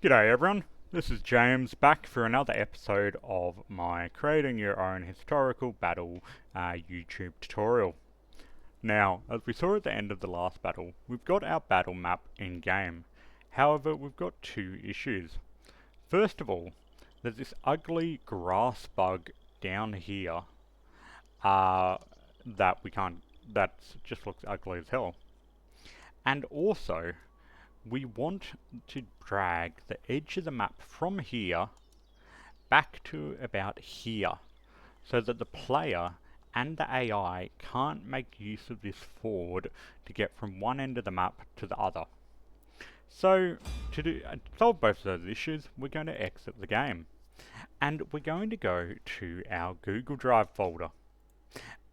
G'day everyone, this is James back for another episode of my Creating Your Own Historical Battle YouTube tutorial. Now, as we saw at the end of the last battle, we've got our battle map in game. However, we've got two issues. First of all, there's this ugly grass bug down here that just looks ugly as hell. And also, we want to drag the edge of the map from here back to about here, so that the player and the AI can't make use of this forward to get from one end of the map to the other. So, to solve both of those issues, we're going to exit the game. And we're going to go to our Google Drive folder.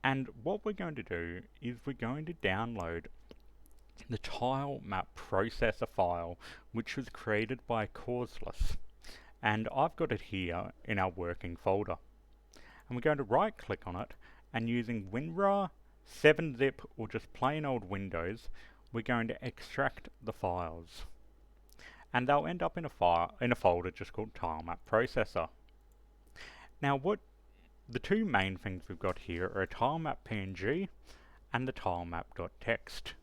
And what we're going to do is we're going to download the tile map processor file, which was created by Causeless, and I've got it here in our working folder. And we're going to right click on it, and using WinRAR, 7-zip, or just plain old Windows, we're going to extract the files, and they'll end up in a folder just called tile map processor. Now, the two main things we've got here are a tile map PNG and the tile map.txt.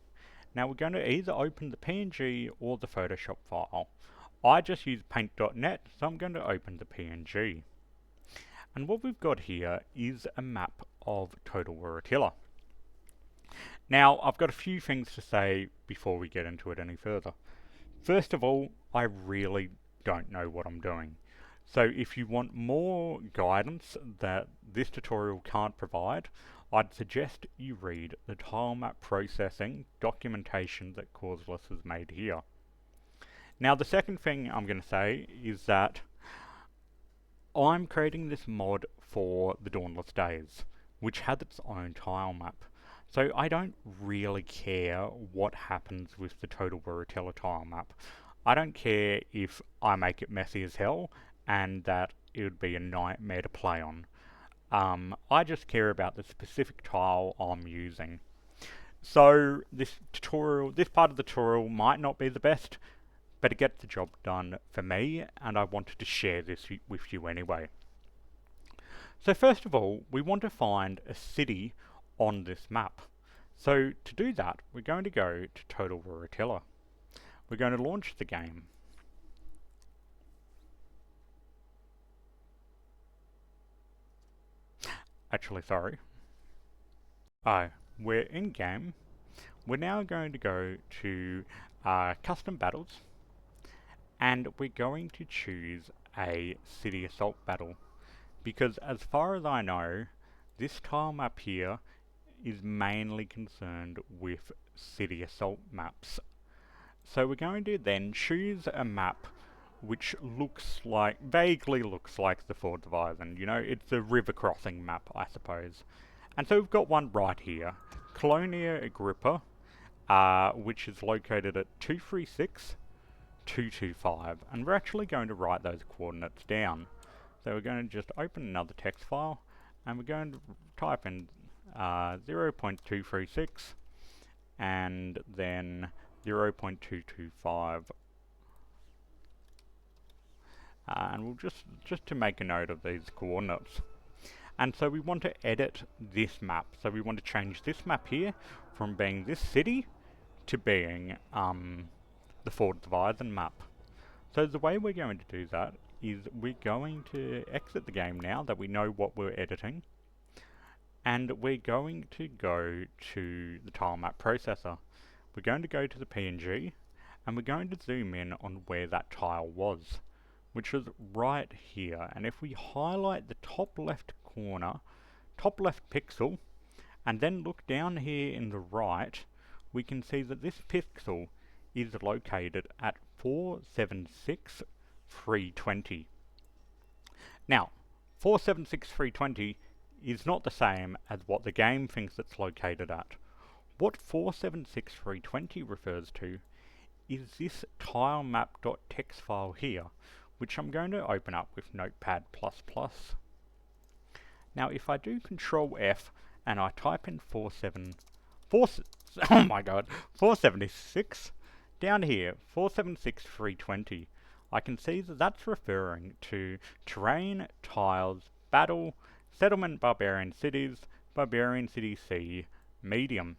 Now we're going to either open the PNG or the Photoshop file. I just use paint.net, so I'm going to open the PNG. And what we've got here is a map of Total War Attila. Now, I've got a few things to say before we get into it any further. First of all, I really don't know what I'm doing. So if you want more guidance that this tutorial can't provide, I'd suggest you read the tile map processing documentation that Causeless has made here. Now, the second thing I'm going to say is that I'm creating this mod for the Dawnless Days, which has its own tile map. So I don't really care what happens with the Total War Attila tile map. I don't care if I make it messy as hell and that it would be a nightmare to play on. I just care about the specific tile I'm using. So this part of the tutorial might not be the best, but it gets the job done for me, and I wanted to share this with you anyway. So first of all, we want to find a city on this map. So to do that, we're going to go to Total War Attila. We're going to launch the game. Actually, sorry. We're in game. We're now going to go to custom battles, and we're going to choose a city assault battle, because as far as I know, this tile map here is mainly concerned with city assault maps. So we're going to then choose a map which vaguely looks like the Fort of Isen. You know, it's a river crossing map, I suppose. And so we've got one right here, Colonia Agrippa, which is located at 236, 225, and we're actually going to write those coordinates down. So we're going to just open another text file, and we're going to type in 0.236, and then 0.225. And we'll just to make a note of these coordinates. And so we want to edit this map. So we want to change this map here from being this city to being the Fort of Isen map. So the way we're going to do that is we're going to exit the game now that we know what we're editing. And we're going to go to the tile map processor. We're going to go to the PNG, and we're going to zoom in on where that tile was, which is right here. And if we highlight the top left corner, top left pixel, and then look down here in the right, we can see that this pixel is located at 476,320. Now, 476,320 is not the same as what the game thinks it's located at. What 476,320 refers to is this tilemap.txt file here, which I'm going to open up with Notepad++. Now if I do Control F and I type in 476, down here, 476,320, I can see that that's referring to terrain, tiles, battle, settlement, barbarian cities, barbarian city C, medium.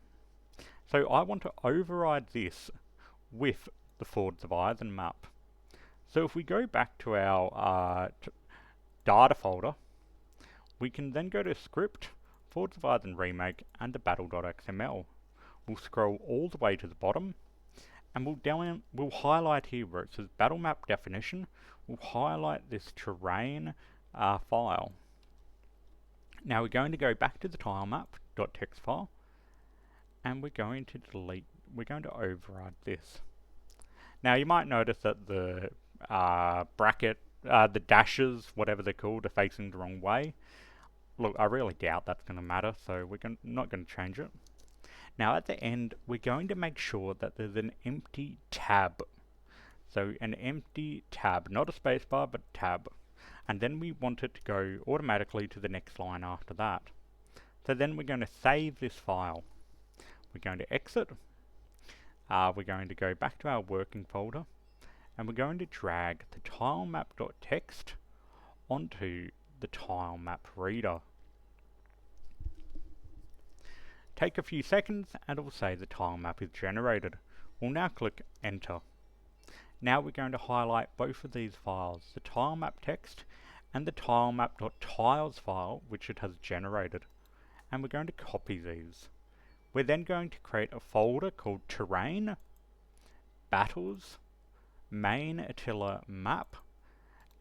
So I want to override this with the Fords of Eisen map. So if we go back to our data folder, we can then go to script, Fords of Eisen remake, and the battle.xml. We'll scroll all the way to the bottom, and we'll highlight here where it says battle map definition. We'll highlight this terrain file. Now we're going to go back to the tilemap.txt file, and we're going to override this. Now you might notice that the bracket, the dashes, whatever they're called, are facing the wrong way. Look, I really doubt that's going to matter, so we're not going to change it. Now at the end, we're going to make sure that there's an empty tab. So an empty tab, not a spacebar, but tab. And then we want it to go automatically to the next line after that. So then we're going to save this file. We're going to exit. We're going to go back to our working folder, and we're going to drag the tilemap.txt onto the tilemap reader. Take a few seconds and it will say the tilemap is generated. We'll now click enter. Now we're going to highlight both of these files, the tilemap text and the tilemap.tiles file, which it has generated. And we're going to copy these. We're then going to create a folder called terrain, battles, main Attila map,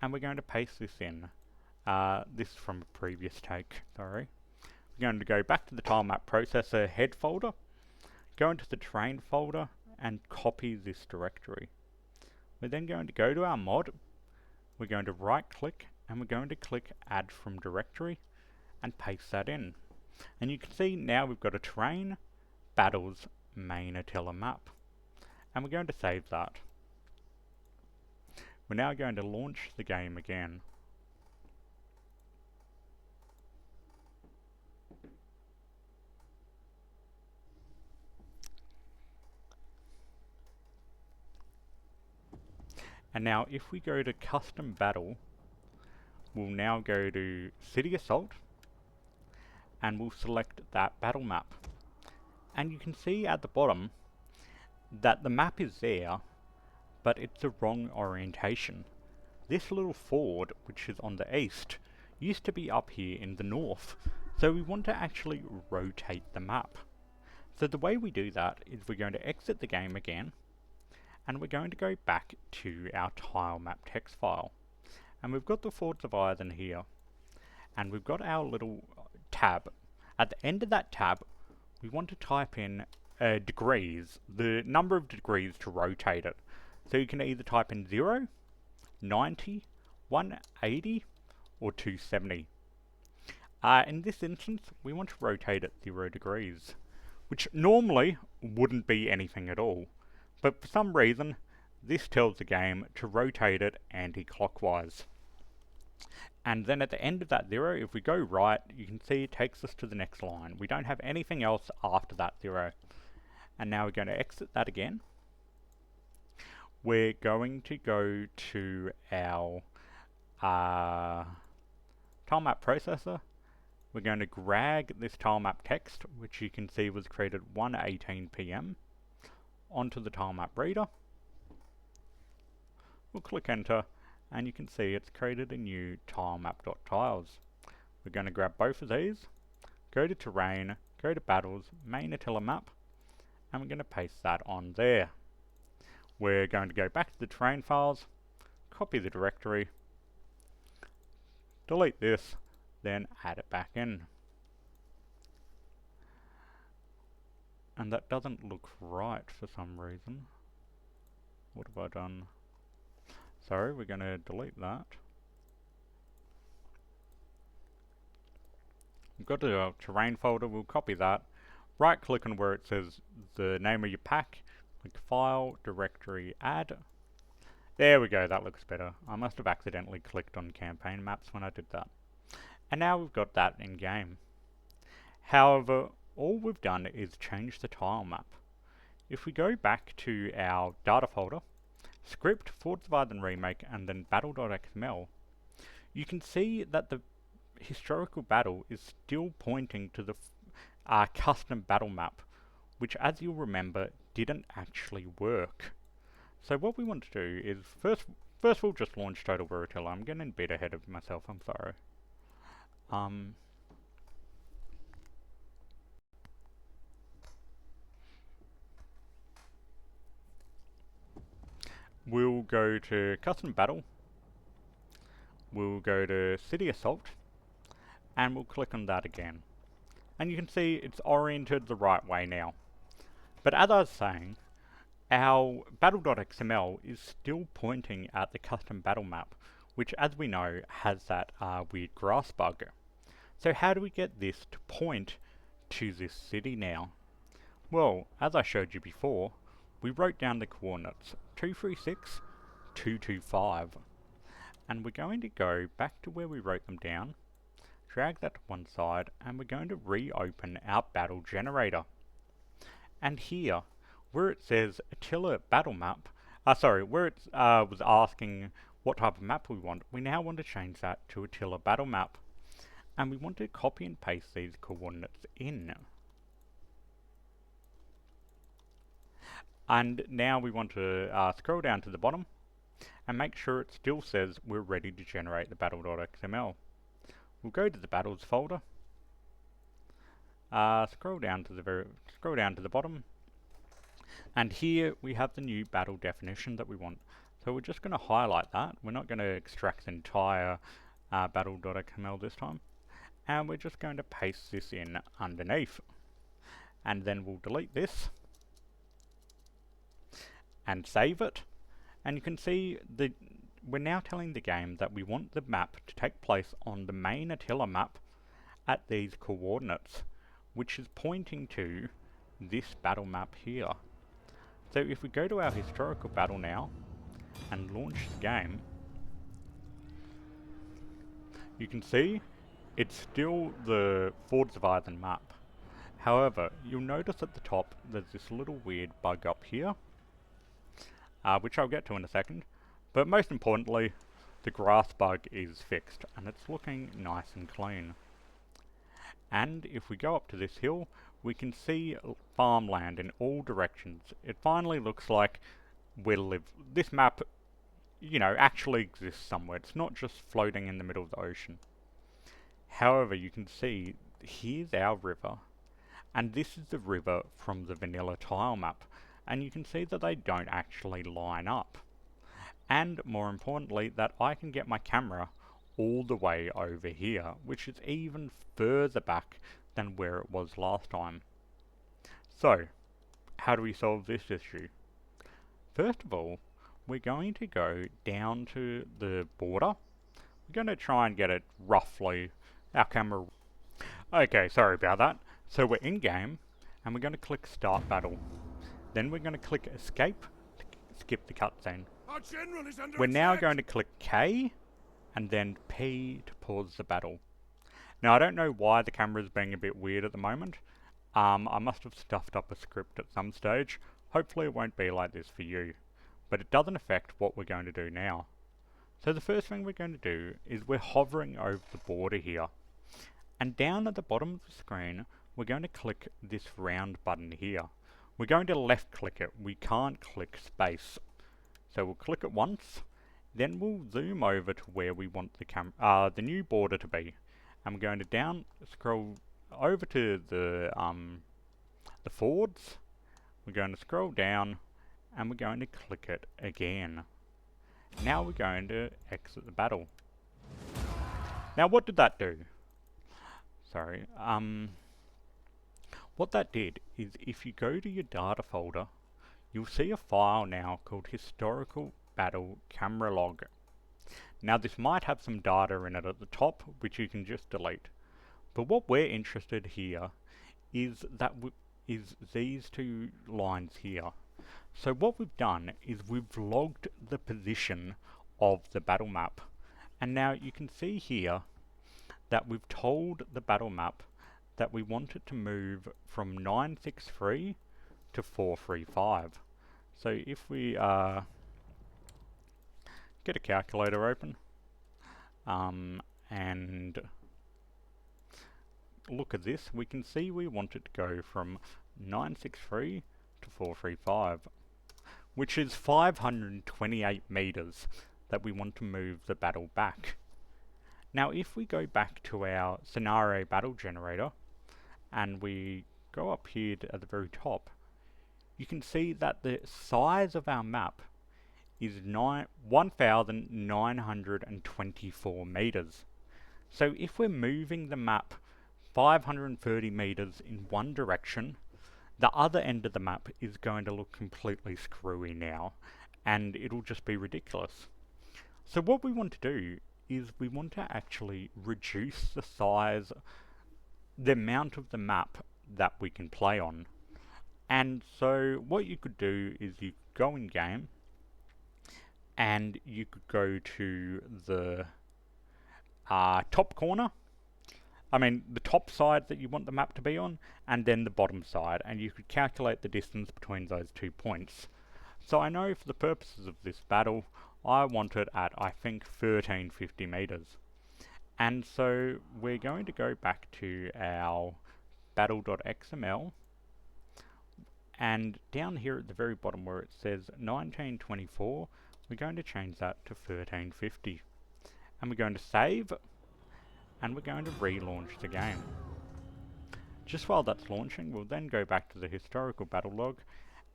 and we're going to paste this in. This is from a previous take, sorry. We're going to go back to the tilemap processor head folder, go into the terrain folder, and copy this directory. We're then going to go to our mod, we're going to right click, and we're going to click add from directory, and paste that in. And you can see now we've got a terrain, battles, main Attila map. And we're going to save that. We're now going to launch the game again. And now if we go to custom battle, we'll now go to city assault, and we'll select that battle map. And you can see at the bottom that the map is there, but it's the wrong orientation. This little ford, which is on the east, used to be up here in the north, so we want to actually rotate the map. So the way we do that is we're going to exit the game again, and we're going to go back to our tilemap text file. And we've got the Fords of Eisen here, and we've got our little tab. At the end of that tab, we want to type in degrees, the number of degrees to rotate it. So you can either type in 0, 90, 180, or 270. In this instance, we want to rotate it 0 degrees, which normally wouldn't be anything at all. But for some reason, this tells the game to rotate it anti-clockwise. And then at the end of that 0, if we go right, you can see it takes us to the next line. We don't have anything else after that 0. And now we're going to exit that again. We're going to go to our tilemap processor. We're going to drag this tilemap text, which you can see was created 1:18 PM, onto the tilemap reader. We'll click enter, and you can see it's created a new tilemap.tiles. We're going to grab both of these, go to terrain, go to battles, main Attila map, and we're going to paste that on there. We're going to go back to the terrain files, copy the directory, delete this, then add it back in. And that doesn't look right for some reason. What have I done? Sorry, we're going to delete that. We've got the terrain folder, we'll copy that. Right click on where it says the name of your pack, click File, Directory, Add. There we go, that looks better. I must have accidentally clicked on campaign maps when I did that. And now we've got that in game. However, all we've done is change the tile map. If we go back to our data folder, script, Forward Survive and Remake, and then Battle.xml, you can see that the historical battle is still pointing to the custom battle map, which, as you'll remember, didn't actually work. So what we want to do is first we'll just launch Total War Attila. I'm getting a bit ahead of myself, I'm sorry. We'll go to Custom Battle, we'll go to City Assault, and we'll click on that again. And you can see it's oriented the right way now. But as I was saying, our Battle.xml is still pointing at the custom battle map, which, as we know, has that weird grass bug. So how do we get this to point to this city now? Well, as I showed you before, we wrote down the coordinates 236, 225. And we're going to go back to where we wrote them down, drag that to one side, and we're going to reopen our battle generator. And here, where it says Attila battle map, where it was asking what type of map we want, we now want to change that to Attila battle map. And we want to copy and paste these coordinates in. And now we want to scroll down to the bottom and make sure it still says we're ready to generate the battle.xml. We'll go to the battles folder, scroll down to the bottom, and here we have the new battle definition that we want. So we're just going to highlight that. We're not going to extract the entire battle.xml this time, and we're just going to paste this in underneath. And then we'll delete this and save it. And you can see we're now telling the game that we want the map to take place on the main Attila map at these coordinates, which is pointing to this battle map here. So if we go to our historical battle now and launch the game, you can see it's still the Forward Survive map. However, you'll notice at the top there's this little weird bug up here, which I'll get to in a second. But most importantly, the grass bug is fixed and it's looking nice and clean. And if we go up to this hill, we can see farmland in all directions. It finally looks like this map, you know, actually exists somewhere. It's not just floating in the middle of the ocean. However, you can see here's our river, and this is the river from the vanilla tile map, and you can see that they don't actually line up. And more importantly, that I can get my camera all the way over here, which is even further back than where it was last time. So, how do we solve this issue? First of all, we're going to go down to the border. We're going to try and get it roughly, our camera. Okay, sorry about that. So we're in game, and we're going to click Start Battle. Then we're going to click Escape to skip the cutscene. We're now going to click K and then P to pause the battle. Now I don't know why the camera is being a bit weird at the moment. I must have stuffed up a script at some stage. Hopefully it won't be like this for you. But it doesn't affect what we're going to do now. So the first thing we're going to do is we're hovering over the border here. And down at the bottom of the screen, we're going to click this round button here. We're going to left click it. We can't click space. So we'll click it once, then we'll zoom over to where we want the new border to be. And we're going to scroll over to the forwards. We're going to scroll down, and we're going to click it again. Now we're going to exit the battle. Now what did that do? Sorry. What that did is if you go to your data folder, you'll see a file now called Historical Battle Camera Log. Now this might have some data in it at the top, which you can just delete. But what we're interested here is these two lines here. So what we've done is we've logged the position of the battle map. And now you can see here that we've told the battle map that we want it to move from 963 to 435. So if we get a calculator open, and look at this. We can see we want it to go from 963 to 435, which is 528 meters that we want to move the battle back. Now if we go back to our scenario battle generator and we go up here at the very top, you can see that the size of our map is 1,924 meters. So if we're moving the map 530 meters in one direction, the other end of the map is going to look completely screwy now, and it'll just be ridiculous. So what we want to do is we want to actually reduce the size, the amount of the map that we can play on. And so what you could do is you go in game and you could go to the top corner, the top side that you want the map to be on, and then the bottom side, and you could calculate the distance between those 2 points. So I know for the purposes of this battle, I want it at, I think, 1350 meters. And so we're going to go back to our battle.xml, and down here at the very bottom where it says 1924, we're going to change that to 1350. And we're going to save, and we're going to relaunch the game. Just while that's launching, we'll then go back to the historical battle log,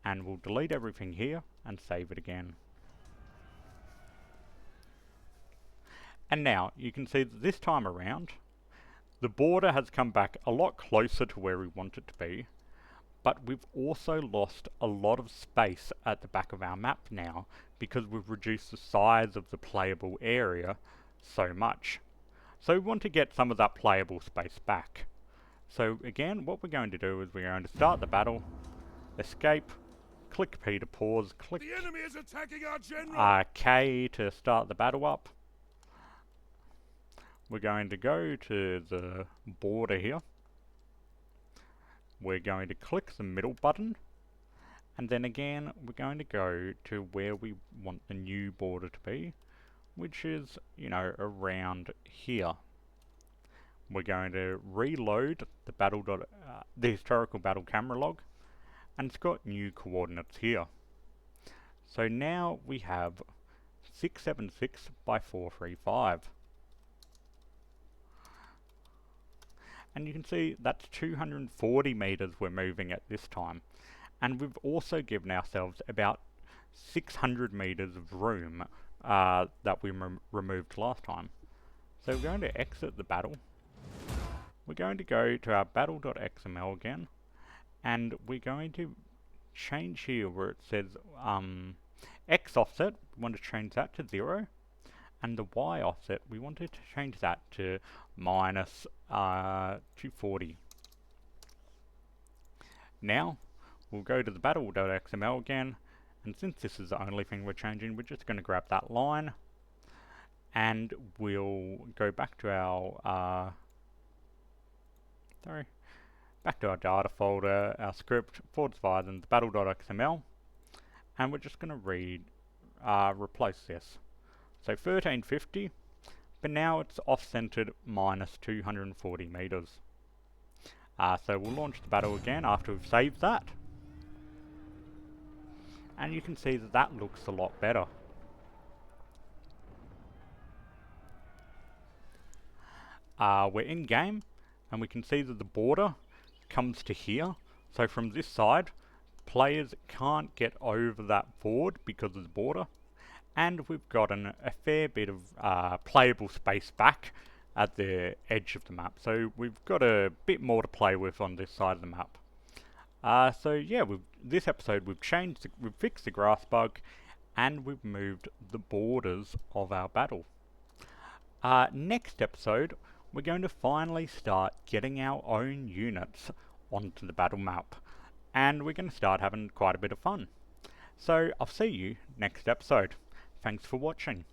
and we'll delete everything here and save it again. And now you can see that this time around, the border has come back a lot closer to where we want it to be, but we've also lost a lot of space at the back of our map now because we've reduced the size of the playable area so much. So we want to get some of that playable space back. So again, what we're going to do is we're going to start the battle, escape, click P to pause, click the enemy is attacking our general. K to start the battle up. We're going to go to the border here. We're going to click the middle button, and then again we're going to go to where we want the new border to be, which is, around here. We're going to reload the the historical battle camera log, and it's got new coordinates here. So now we have 676 by 435. And you can see that's 240 meters we're moving at this time. And we've also given ourselves about 600 meters of room that we removed last time. So we're going to exit the battle. We're going to go to our battle.xml again, and we're going to change here where it says X offset, we want to change that to 0, and the Y offset, we wanted to change that to minus 240. Now, we'll go to the battle.xml again, and since this is the only thing we're changing, we're just going to grab that line, and we'll go back to our data folder, our script, /, the battle.xml, and we're just going to replace this. So 1350, but now it's off-centered minus 240 meters. So we'll launch the battle again after we've saved that. And you can see that that looks a lot better. We're in game, and we can see that the border comes to here. So from this side, players can't get over that board because of the border. And we've gotten a fair bit of playable space back at the edge of the map. So we've got a bit more to play with on this side of the map. So yeah, this episode we've fixed the grass bug, and we've moved the borders of our battle. Next episode, we're going to finally start getting our own units onto the battle map, and we're going to start having quite a bit of fun. So I'll see you next episode. Thanks for watching.